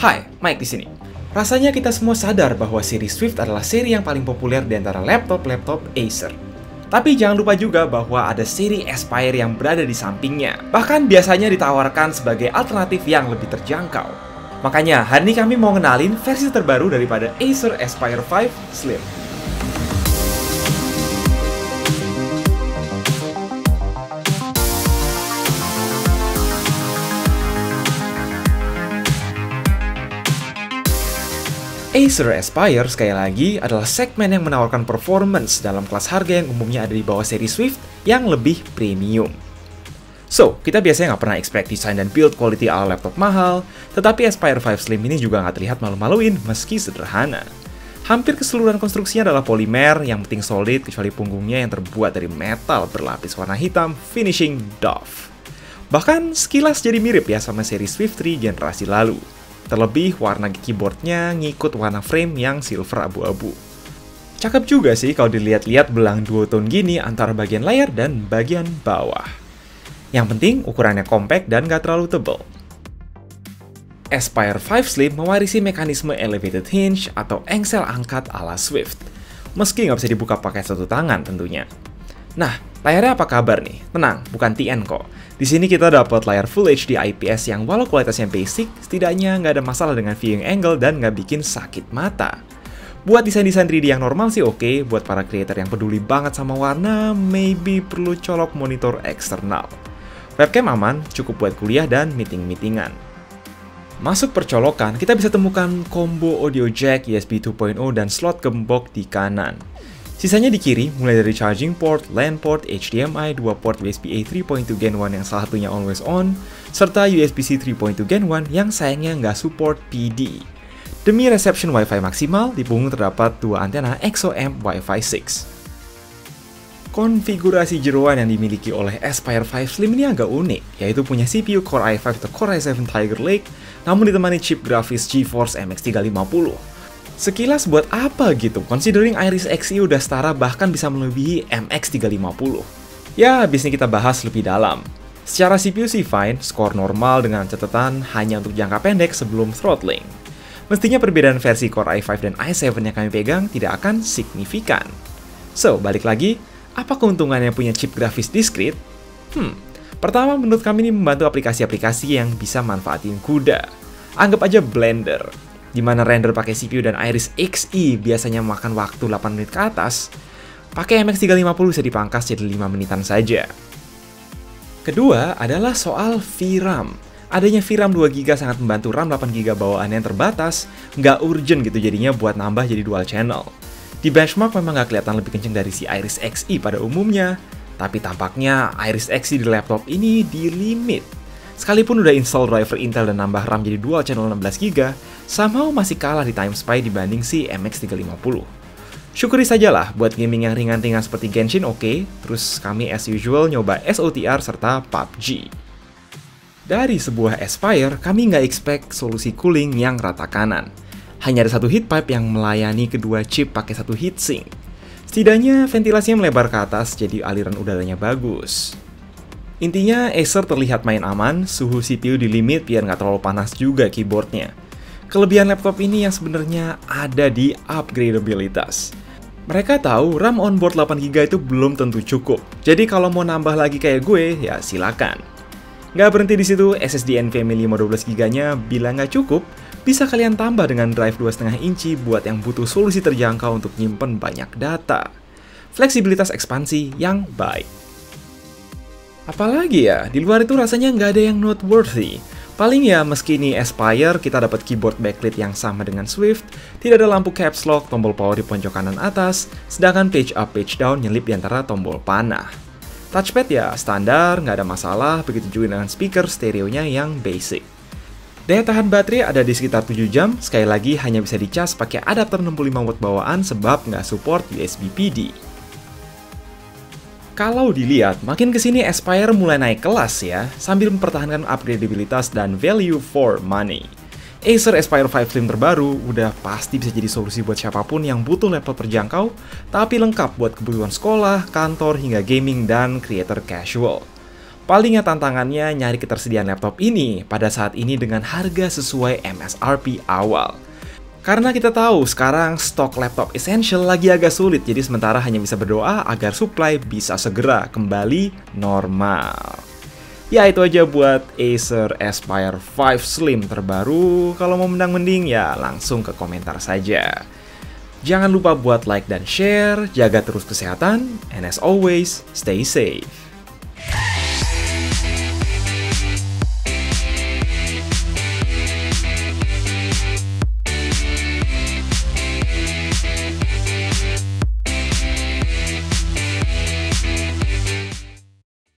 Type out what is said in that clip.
Hai, Mike di sini. Rasanya kita semua sadar bahwa seri Swift adalah seri yang paling populer di antara laptop-laptop Acer. Tapi jangan lupa juga bahwa ada seri Aspire yang berada di sampingnya. Bahkan biasanya ditawarkan sebagai alternatif yang lebih terjangkau. Makanya, hari ini kami mau ngenalin versi terbaru daripada Acer Aspire 5 Slim. Acer Aspire, sekali lagi, adalah segmen yang menawarkan performance dalam kelas harga yang umumnya ada di bawah seri Swift yang lebih premium. So, kita biasanya nggak pernah expect desain dan build quality ala laptop mahal, tetapi Aspire 5 Slim ini juga nggak terlihat malu-maluin meski sederhana. Hampir keseluruhan konstruksinya adalah polimer, yang penting solid kecuali punggungnya yang terbuat dari metal berlapis warna hitam finishing doff. Bahkan sekilas jadi mirip ya sama seri Swift 3 generasi lalu. Terlebih warna keyboardnya ngikut warna frame yang silver abu-abu. Cakep juga sih kalau dilihat-lihat belang duotone gini antara bagian layar dan bagian bawah. Yang penting ukurannya compact dan gak terlalu tebal. Aspire 5 Slim mewarisi mekanisme elevated hinge atau engsel angkat ala Swift. Meski nggak bisa dibuka pakai satu tangan tentunya. Nah, layarnya apa kabar nih? Tenang, bukan TN kok. Di sini kita dapat layar Full HD IPS yang walau kualitasnya basic, setidaknya nggak ada masalah dengan viewing angle dan nggak bikin sakit mata. Buat desain-desain 3D yang normal sih oke, buat para creator yang peduli banget sama warna, maybe perlu colok monitor eksternal. Webcam aman, cukup buat kuliah dan meeting-meetingan. Masuk percolokan, kita bisa temukan combo audio jack USB 2.0 dan slot gembok di kanan. Sisanya di kiri, mulai dari charging port, LAN port, HDMI, 2 port USB-A 3.2 Gen 1 yang salah satunya always on, serta USB-C 3.2 Gen 1 yang sayangnya nggak support PD. Demi reception Wi-Fi maksimal, di punggung terdapat dua antena XOM Wi-Fi 6. Konfigurasi jeroan yang dimiliki oleh Aspire 5 Slim ini agak unik, yaitu punya CPU Core i5 atau Core i7 Tiger Lake, namun ditemani chip grafis GeForce MX 350. Sekilas buat apa gitu, considering Iris Xe udah setara bahkan bisa melebihi MX 350. Ya, habis ini kita bahas lebih dalam. Secara CPU sih fine, skor normal dengan catatan hanya untuk jangka pendek sebelum throttling. Mestinya perbedaan versi Core i5 dan i7 yang kami pegang tidak akan signifikan. So, balik lagi, apa keuntungannya punya chip grafis discrete? Pertama menurut kami ini membantu aplikasi-aplikasi yang bisa manfaatin CUDA. Anggap aja Blender, di mana render pakai CPU dan Iris Xe biasanya memakan waktu 8 menit ke atas, pakai MX 350 bisa dipangkas jadi 5 menitan saja. Kedua adalah soal VRAM. Adanya VRAM 2GB sangat membantu RAM 8GB bawaan yang terbatas, nggak urgent gitu jadinya buat nambah jadi dual channel. Di benchmark memang nggak kelihatan lebih kenceng dari si Iris Xe pada umumnya, tapi tampaknya Iris Xe di laptop ini di limit. Sekalipun udah install driver Intel dan nambah RAM jadi dual channel 16GB, somehow masih kalah di time spy dibanding si MX 350. Syukuri sajalah buat gaming yang ringan-ringan seperti Genshin oke, terus kami as usual nyoba SOTR serta PUBG. Dari sebuah Aspire, kami nggak expect solusi cooling yang rata kanan. Hanya ada satu heat pipe yang melayani kedua chip pakai satu heatsink. Setidaknya ventilasinya melebar ke atas jadi aliran udaranya bagus. Intinya, Acer terlihat main aman, suhu CPU di limit biar nggak terlalu panas juga keyboardnya. Kelebihan laptop ini yang sebenarnya ada di upgradabilitas. Mereka tahu RAM onboard 8GB itu belum tentu cukup, jadi kalau mau nambah lagi kayak gue, ya silakan. Nggak berhenti di situ, SSD NVMe 512GB-nya bila nggak cukup, bisa kalian tambah dengan drive 2,5 inci buat yang butuh solusi terjangkau untuk nyimpen banyak data. Fleksibilitas ekspansi yang baik. Apalagi ya, di luar itu rasanya nggak ada yang noteworthy. Paling ya, meski ini Aspire, kita dapat keyboard backlit yang sama dengan Swift, tidak ada lampu caps lock, tombol power di pojok kanan atas, sedangkan page up, page down nyelip di antara tombol panah. Touchpad ya standar, nggak ada masalah, begitu juga dengan speaker stereonya yang basic. Daya tahan baterai ada di sekitar 7 jam, sekali lagi hanya bisa dicas pakai adapter 65W bawaan sebab nggak support USB PD. Kalau dilihat, makin kesini Aspire mulai naik kelas ya, sambil mempertahankan upgradabilitas dan value for money. Acer Aspire 5 Slim terbaru udah pasti bisa jadi solusi buat siapapun yang butuh laptop terjangkau, tapi lengkap buat kebutuhan sekolah, kantor, hingga gaming dan creator casual. Palingnya tantangannya nyari ketersediaan laptop ini pada saat ini dengan harga sesuai MSRP awal. Karena kita tahu sekarang stok laptop essential lagi agak sulit, jadi sementara hanya bisa berdoa agar supply bisa segera kembali normal. Ya itu aja buat Acer Aspire 5 Slim terbaru. Kalau mau mending ya langsung ke komentar saja. Jangan lupa buat like dan share, jaga terus kesehatan, and as always, stay safe.